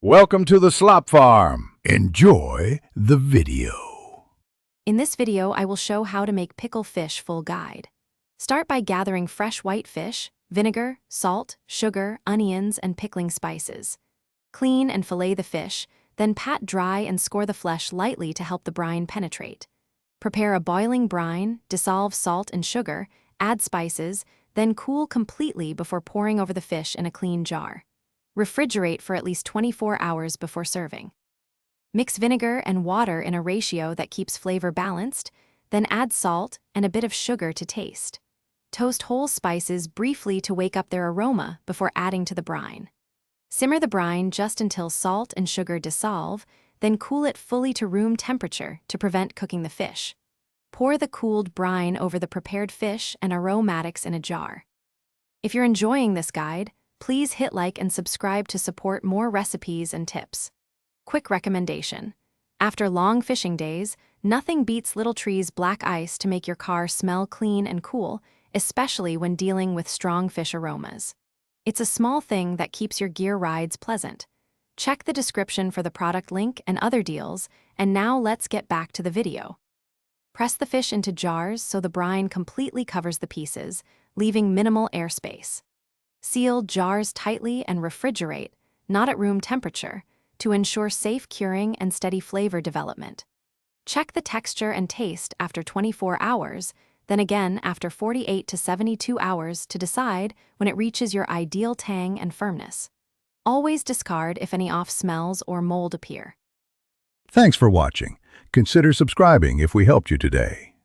Welcome to the Slop Farm. Enjoy the video. In this video, I will show how to make pickle fish full guide. Start by gathering fresh white fish, vinegar, salt, sugar, onions, and pickling spices. Clean and fillet the fish, then pat dry and score the flesh lightly to help the brine penetrate. Prepare a boiling brine, dissolve salt and sugar, add spices, then cool completely before pouring over the fish in a clean jar. Refrigerate for at least 24 hours before serving. Mix vinegar and water in a ratio that keeps flavor balanced, then add salt and a bit of sugar to taste. Toast whole spices briefly to wake up their aroma before adding to the brine. Simmer the brine just until salt and sugar dissolve, then cool it fully to room temperature to prevent cooking the fish. Pour the cooled brine over the prepared fish and aromatics in a jar. If you're enjoying this guide, please hit like and subscribe to support more recipes and tips. Quick recommendation. After long fishing days, nothing beats Little Tree's black ice to make your car smell clean and cool, especially when dealing with strong fish aromas. It's a small thing that keeps your gear rides pleasant. Check the description for the product link and other deals, and now let's get back to the video. Press the fish into jars so the brine completely covers the pieces, leaving minimal airspace. Seal jars tightly and refrigerate, not at room temperature, to ensure safe curing and steady flavor development. Check the texture and taste after 24 hours, then again after 48 to 72 hours to decide when it reaches your ideal tang and firmness. Always discard if any off smells or mold appear. Thanks for watching. Consider subscribing if we helped you today.